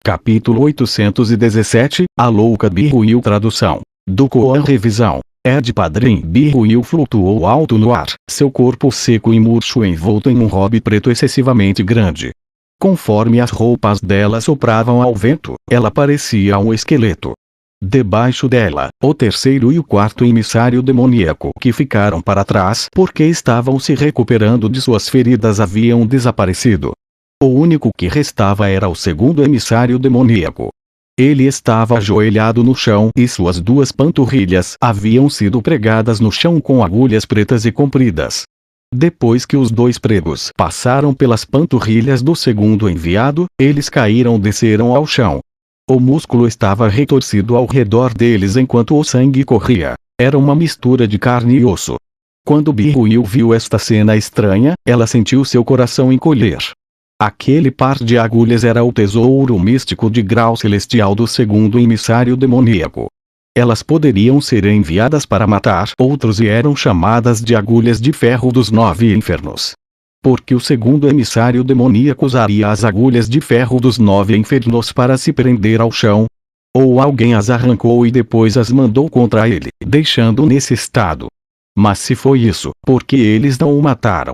Capítulo 817, A Louca Birruil. Tradução do Koan. Revisão. Ed Padrim. Birruil flutuou alto no ar, seu corpo seco e murcho envolto em um robe preto excessivamente grande. Conforme as roupas dela sopravam ao vento, ela parecia um esqueleto. Debaixo dela, o terceiro e o quarto emissário demoníaco que ficaram para trás porque estavam se recuperando de suas feridas haviam desaparecido. O único que restava era o segundo emissário demoníaco. Ele estava ajoelhado no chão e suas duas panturrilhas haviam sido pregadas no chão com agulhas pretas e compridas. Depois que os dois pregos passaram pelas panturrilhas do segundo enviado, eles desceram ao chão. O músculo estava retorcido ao redor deles enquanto o sangue corria. Era uma mistura de carne e osso. Quando Birruil viu esta cena estranha, ela sentiu seu coração encolher. Aquele par de agulhas era o tesouro místico de grau celestial do segundo emissário demoníaco. Elas poderiam ser enviadas para matar outros e eram chamadas de agulhas de ferro dos 9 infernos. Porque o segundo emissário demoníaco usaria as agulhas de ferro dos 9 infernos para se prender ao chão? Ou alguém as arrancou e depois as mandou contra ele, deixando-o nesse estado? Mas se foi isso, por que eles não o mataram?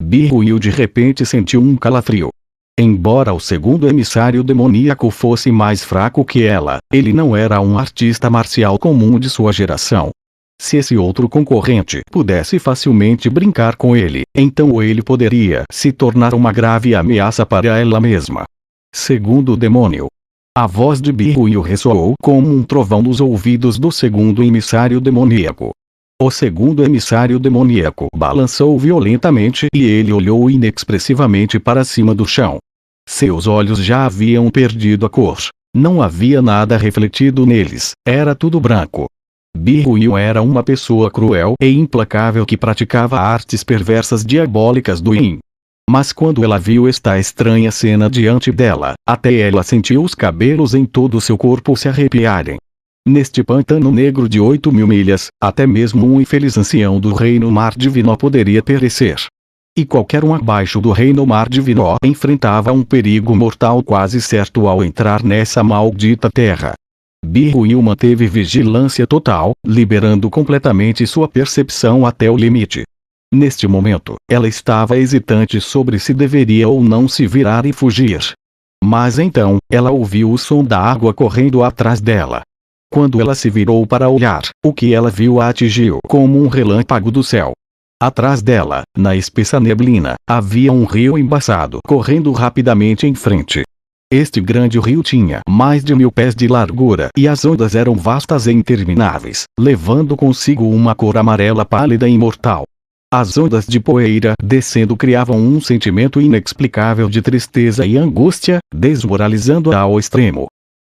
Birruil de repente sentiu um calafrio. Embora o segundo emissário demoníaco fosse mais fraco que ela, ele não era um artista marcial comum de sua geração. Se esse outro concorrente pudesse facilmente brincar com ele, então ele poderia se tornar uma grave ameaça para ela mesma. Segundo o demônio. A voz de Birruil ressoou como um trovão nos ouvidos do segundo emissário demoníaco. O segundo emissário demoníaco balançou violentamente e ele olhou inexpressivamente para cima do chão. Seus olhos já haviam perdido a cor. Não havia nada refletido neles, era tudo branco. Birruil era uma pessoa cruel e implacável que praticava artes perversas diabólicas do Yin. Mas quando ela viu esta estranha cena diante dela, até ela sentiu os cabelos em todo o seu corpo se arrepiarem. Neste pântano negro de 8.000 milhas, até mesmo um infeliz ancião do Reino Mar Divino poderia perecer. E qualquer um abaixo do Reino Mar Divino enfrentava um perigo mortal quase certo ao entrar nessa maldita terra. Birruil manteve vigilância total, liberando completamente sua percepção até o limite. Neste momento, ela estava hesitante sobre se deveria ou não se virar e fugir. Mas então, ela ouviu o som da água correndo atrás dela. Quando ela se virou para olhar, o que ela viu a atingiu como um relâmpago do céu. Atrás dela, na espessa neblina, havia um rio embaçado correndo rapidamente em frente. Este grande rio tinha mais de 1000 pés de largura e as ondas eram vastas e intermináveis, levando consigo uma cor amarela pálida e imortal. As ondas de poeira descendo criavam um sentimento inexplicável de tristeza e angústia, desmoralizando-a ao extremo.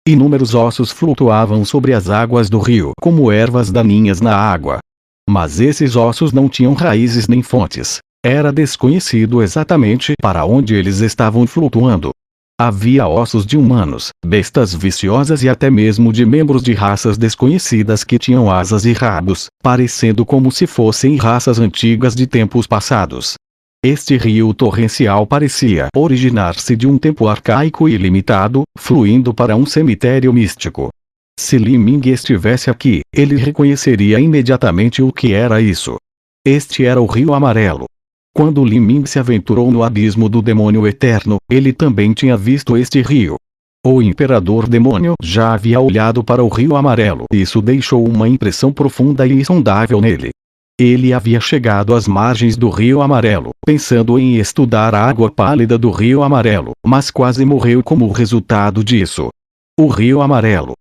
Inúmeros ossos flutuavam sobre as águas do rio como ervas daninhas na água. Mas esses ossos não tinham raízes nem fontes. Era desconhecido exatamente para onde eles estavam flutuando. Havia ossos de humanos, bestas viciosas e até mesmo de membros de raças desconhecidas que tinham asas e rabos, parecendo como se fossem raças antigas de tempos passados. Este rio torrencial parecia originar-se de um tempo arcaico e ilimitado, fluindo para um cemitério místico. Se Li Ming estivesse aqui, ele reconheceria imediatamente o que era isso. Este era o Rio Amarelo. Quando Li Ming se aventurou no abismo do demônio eterno, ele também tinha visto este rio. O imperador demônio já havia olhado para o Rio Amarelo. Isso deixou uma impressão profunda e insondável nele. Ele havia chegado às margens do Rio Amarelo, pensando em estudar a água pálida do Rio Amarelo, mas quase morreu como resultado disso. O Rio Amarelo.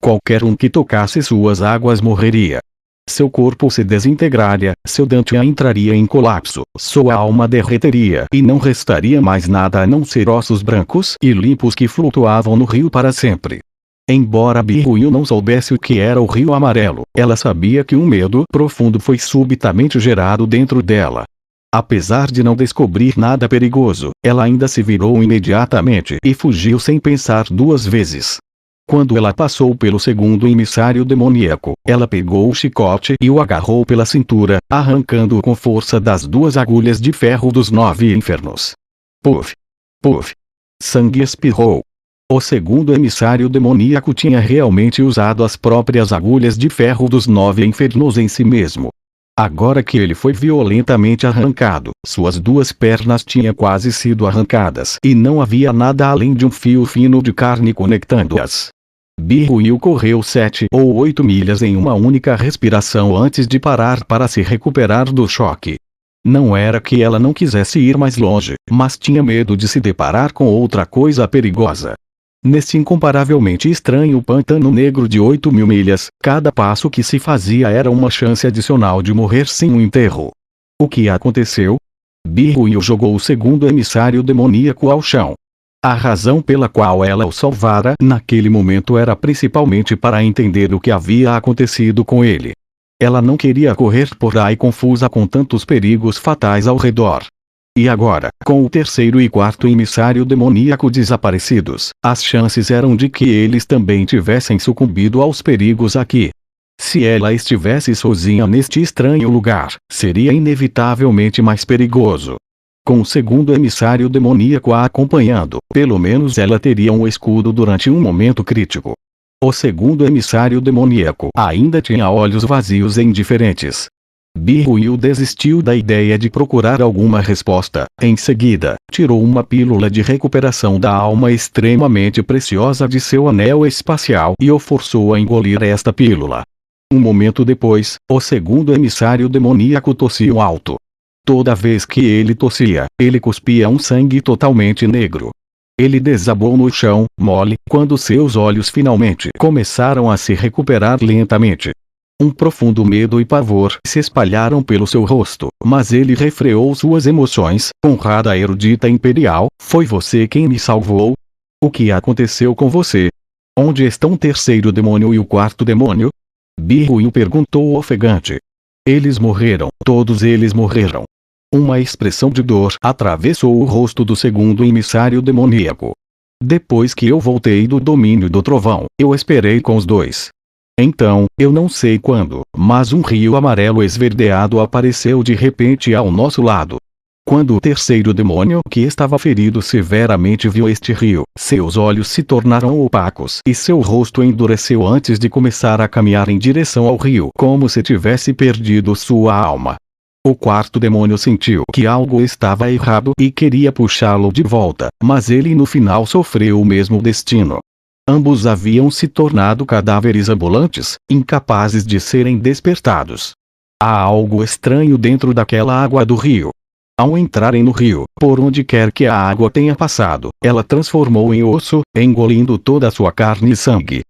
Qualquer um que tocasse suas águas morreria. Seu corpo se desintegraria, seu Dantian entraria em colapso, sua alma derreteria e não restaria mais nada a não ser ossos brancos e limpos que flutuavam no rio para sempre. Embora Birruil não soubesse o que era o Rio Amarelo, ela sabia que um medo profundo foi subitamente gerado dentro dela. Apesar de não descobrir nada perigoso, ela ainda se virou imediatamente e fugiu sem pensar duas vezes. Quando ela passou pelo segundo emissário demoníaco, ela pegou o chicote e o agarrou pela cintura, arrancando-o com força das duas agulhas de ferro dos 9 infernos. Puf! Puf! Sangue espirrou. O segundo emissário demoníaco tinha realmente usado as próprias agulhas de ferro dos 9 infernos em si mesmo. Agora que ele foi violentamente arrancado, suas 2 pernas tinham quase sido arrancadas e não havia nada além de um fio fino de carne conectando-as. Biruil correu 7 ou 8 milhas em uma única respiração antes de parar para se recuperar do choque. Não era que ela não quisesse ir mais longe, mas tinha medo de se deparar com outra coisa perigosa. Nesse incomparavelmente estranho pântano negro de 8.000 milhas, cada passo que se fazia era uma chance adicional de morrer sem um enterro. O que aconteceu? Biruil jogou o segundo emissário demoníaco ao chão. A razão pela qual ela o salvara naquele momento era principalmente para entender o que havia acontecido com ele. Ela não queria correr por aí confusa com tantos perigos fatais ao redor. E agora, com o terceiro e quarto emissário demoníaco desaparecidos, as chances eram de que eles também tivessem sucumbido aos perigos aqui. Se ela estivesse sozinha neste estranho lugar, seria inevitavelmente mais perigoso. Com o segundo emissário demoníaco a acompanhando, pelo menos ela teria um escudo durante um momento crítico. O segundo emissário demoníaco ainda tinha olhos vazios e indiferentes. Biruil desistiu da ideia de procurar alguma resposta. Em seguida, tirou uma pílula de recuperação da alma extremamente preciosa de seu anel espacial e o forçou a engolir esta pílula. Um momento depois, o segundo emissário demoníaco tossiu alto. Toda vez que ele tossia, ele cuspia um sangue totalmente negro. Ele desabou no chão, mole, quando seus olhos finalmente começaram a se recuperar lentamente. Um profundo medo e pavor se espalharam pelo seu rosto, mas ele refreou suas emoções. Honrada erudita imperial, foi você quem me salvou? O que aconteceu com você? Onde estão o terceiro demônio e o quarto demônio? Biruil perguntou ofegante. Eles morreram, todos eles morreram. Uma expressão de dor atravessou o rosto do segundo emissário demoníaco. Depois que eu voltei do domínio do trovão, eu esperei com os 2. Então, eu não sei quando, mas um rio amarelo esverdeado apareceu de repente ao nosso lado. Quando o terceiro demônio que estava ferido severamente viu este rio, seus olhos se tornaram opacos e seu rosto endureceu antes de começar a caminhar em direção ao rio como se tivesse perdido sua alma. O quarto demônio sentiu que algo estava errado e queria puxá-lo de volta, mas ele no final sofreu o mesmo destino. Ambos haviam se tornado cadáveres ambulantes, incapazes de serem despertados. Há algo estranho dentro daquela água do rio. Ao entrarem no rio, por onde quer que a água tenha passado, ela transformou em osso, engolindo toda a sua carne e sangue.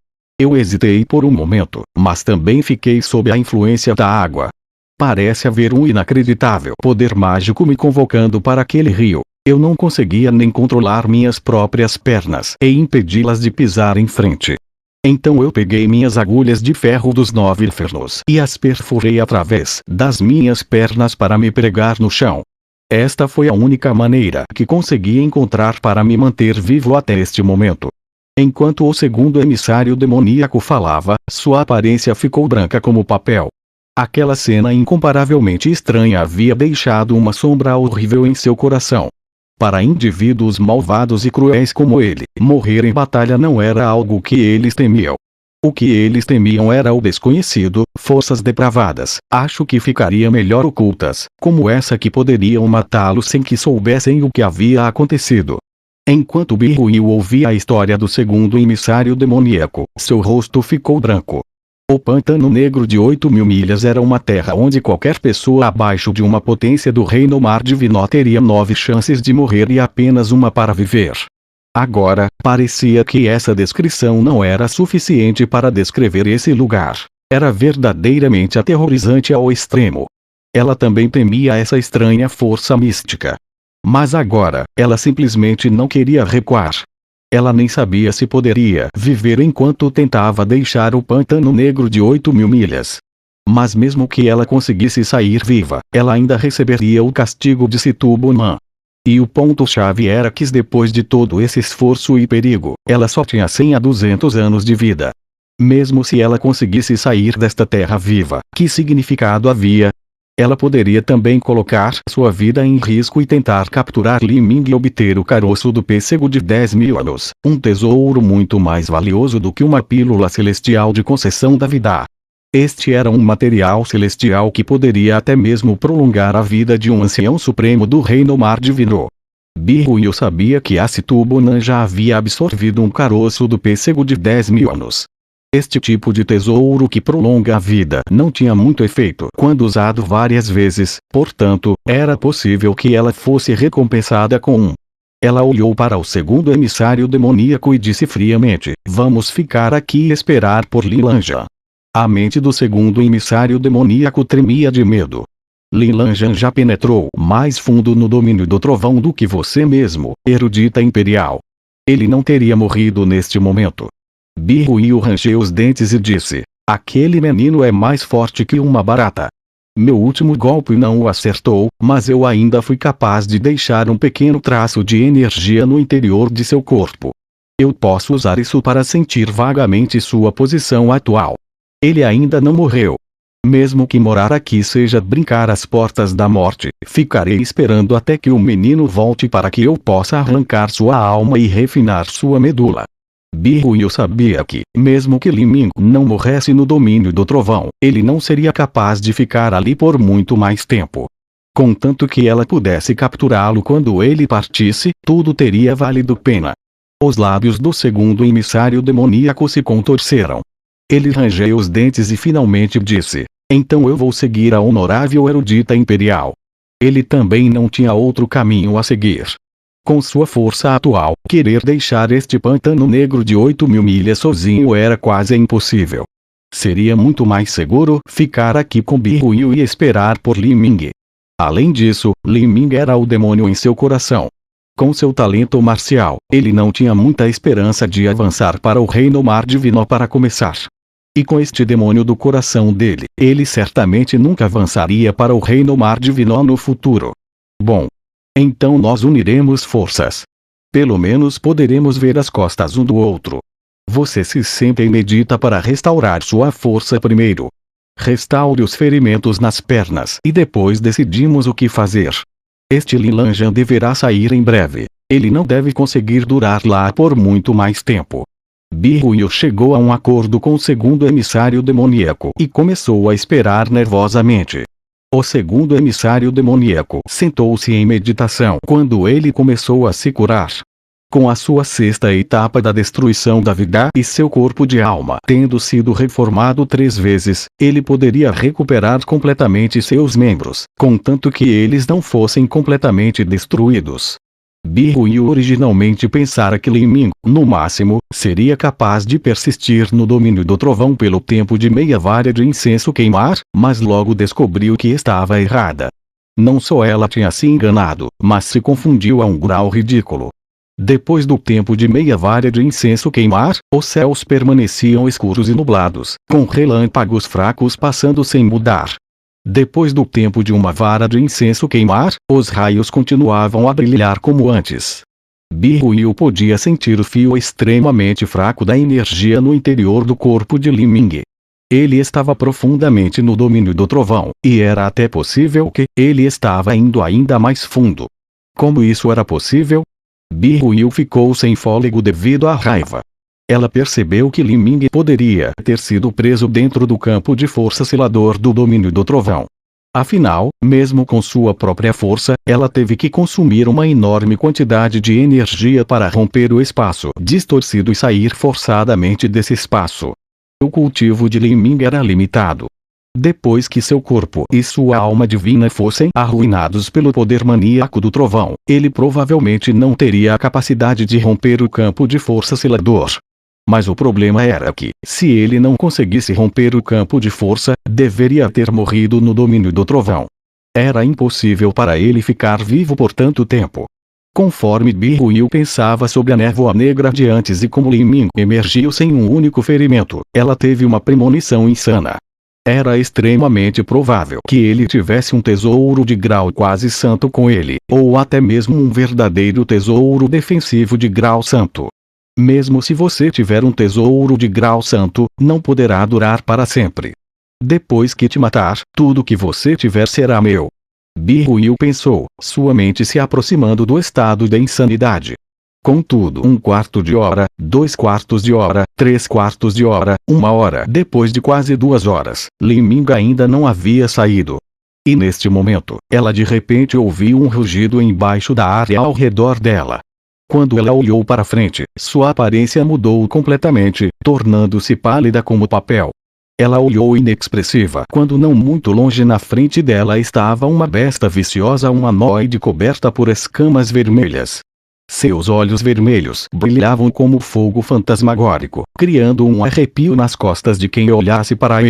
Eu hesitei por um momento, mas também fiquei sob a influência da água. Parece haver um inacreditável poder mágico me convocando para aquele rio. Eu não conseguia nem controlar minhas próprias pernas e impedi-las de pisar em frente. Então eu peguei minhas agulhas de ferro dos 9 infernos e as perfurei através das minhas pernas para me pregar no chão. Esta foi a única maneira que consegui encontrar para me manter vivo até este momento. Enquanto o segundo emissário demoníaco falava, sua aparência ficou branca como papel. Aquela cena incomparavelmente estranha havia deixado uma sombra horrível em seu coração. Para indivíduos malvados e cruéis como ele, morrer em batalha não era algo que eles temiam. O que eles temiam era o desconhecido, forças depravadas, acho que ficaria melhor ocultas, como essa que poderiam matá-lo sem que soubessem o que havia acontecido. Enquanto Biruil ouvia a história do segundo emissário demoníaco, seu rosto ficou branco. O pântano negro de 8.000 milhas era uma terra onde qualquer pessoa abaixo de uma potência do reino mar divino teria 9 chances de morrer e apenas uma para viver. Agora, parecia que essa descrição não era suficiente para descrever esse lugar. Era verdadeiramente aterrorizante ao extremo. Ela também temia essa estranha força mística. Mas agora, ela simplesmente não queria recuar. Ela nem sabia se poderia viver enquanto tentava deixar o pântano negro de 8.000 milhas. Mas mesmo que ela conseguisse sair viva, ela ainda receberia o castigo de Situbuman. E o ponto-chave era que depois de todo esse esforço e perigo, ela só tinha 100 a 200 anos de vida. Mesmo se ela conseguisse sair desta terra viva, que significado havia? Ela poderia também colocar sua vida em risco e tentar capturar Li Ming e obter o caroço do pêssego de 10.000 anos, um tesouro muito mais valioso do que uma pílula celestial de concessão da vida. Este era um material celestial que poderia até mesmo prolongar a vida de um ancião supremo do Reino Mar Divino. Bihuyu sabia que a Situbunan já havia absorvido um caroço do pêssego de 10.000 anos. Este tipo de tesouro que prolonga a vida não tinha muito efeito quando usado várias vezes, portanto, era possível que ela fosse recompensada com um. Ela olhou para o segundo emissário demoníaco e disse friamente: vamos ficar aqui e esperar por Lilanjan. A mente do segundo emissário demoníaco tremia de medo. Lilanjan já penetrou mais fundo no domínio do trovão do que você mesmo, erudita imperial. Ele não teria morrido neste momento. Bihuyu rangeu os dentes e disse: aquele menino é mais forte que uma barata. Meu último golpe não o acertou, mas eu ainda fui capaz de deixar um pequeno traço de energia no interior de seu corpo. Eu posso usar isso para sentir vagamente sua posição atual. Ele ainda não morreu. Mesmo que morar aqui seja brincar às portas da morte, ficarei esperando até que o menino volte para que eu possa arrancar sua alma e refinar sua medula. Bihuyu sabia que, mesmo que Li Ming não morresse no domínio do trovão, ele não seria capaz de ficar ali por muito mais tempo. Contanto que ela pudesse capturá-lo quando ele partisse, tudo teria valido pena. Os lábios do segundo emissário demoníaco se contorceram. Ele rangeu os dentes e finalmente disse: então eu vou seguir a honorável erudita imperial. Ele também não tinha outro caminho a seguir. Com sua força atual, querer deixar este pântano negro de 8.000 milhas sozinho era quase impossível. Seria muito mais seguro ficar aqui com Bihuyu e esperar por Li Ming. Além disso, Li Ming era o demônio em seu coração. Com seu talento marcial, ele não tinha muita esperança de avançar para o Reino Mar Divino para começar. E com este demônio do coração dele, ele certamente nunca avançaria para o Reino Mar Divino no futuro. Bom. Então nós uniremos forças. Pelo menos poderemos ver as costas um do outro. Você se senta e medita para restaurar sua força primeiro. Restaure os ferimentos nas pernas e depois decidimos o que fazer. Este Lilanjan deverá sair em breve. Ele não deve conseguir durar lá por muito mais tempo. Bihuyu chegou a um acordo com o segundo emissário demoníaco e começou a esperar nervosamente. O segundo emissário demoníaco sentou-se em meditação quando ele começou a se curar. Com a sua sexta etapa da destruição da vida e seu corpo de alma tendo sido reformado 3 vezes, ele poderia recuperar completamente seus membros, contanto que eles não fossem completamente destruídos. Bihuyu originalmente pensara que Li Ming, no máximo, seria capaz de persistir no domínio do trovão pelo tempo de meia vara de incenso queimar, mas logo descobriu que estava errada. Não só ela tinha se enganado, mas se confundiu a um grau ridículo. Depois do tempo de meia vara de incenso queimar, os céus permaneciam escuros e nublados, com relâmpagos fracos passando sem mudar. Depois do tempo de uma vara de incenso queimar, os raios continuavam a brilhar como antes. Bihuyu podia sentir o fio extremamente fraco da energia no interior do corpo de Li Ming. Ele estava profundamente no domínio do trovão, e era até possível que ele estava indo ainda mais fundo. Como isso era possível? Bihuyu ficou sem fôlego devido à raiva. Ela percebeu que Li Ming poderia ter sido preso dentro do campo de força selador do domínio do trovão. Afinal, mesmo com sua própria força, ela teve que consumir uma enorme quantidade de energia para romper o espaço distorcido e sair forçadamente desse espaço. O cultivo de Li Ming era limitado. Depois que seu corpo e sua alma divina fossem arruinados pelo poder maníaco do trovão, ele provavelmente não teria a capacidade de romper o campo de força selador. Mas o problema era que, se ele não conseguisse romper o campo de força, deveria ter morrido no domínio do trovão. Era impossível para ele ficar vivo por tanto tempo. Conforme Bihuyu pensava sobre a névoa negra de antes e como Li Ming emergiu sem um único ferimento, ela teve uma premonição insana. Era extremamente provável que ele tivesse um tesouro de grau quase santo com ele, ou até mesmo um verdadeiro tesouro defensivo de grau santo. Mesmo se você tiver um tesouro de grau santo, não poderá durar para sempre. Depois que te matar, tudo que você tiver será meu. Bill pensou, sua mente se aproximando do estado de insanidade. Contudo, 1/4 de hora, 2/4 de hora, 3/4 de hora, 1 hora depois de quase 2 horas, Li Ming ainda não havia saído. E neste momento, ela de repente ouviu um rugido embaixo da área ao redor dela. Quando ela olhou para frente, sua aparência mudou completamente, tornando-se pálida como papel. Ela olhou inexpressiva quando não muito longe na frente dela estava uma besta viciosa humanoide coberta por escamas vermelhas. Seus olhos vermelhos brilhavam como fogo fantasmagórico, criando um arrepio nas costas de quem olhasse para ele.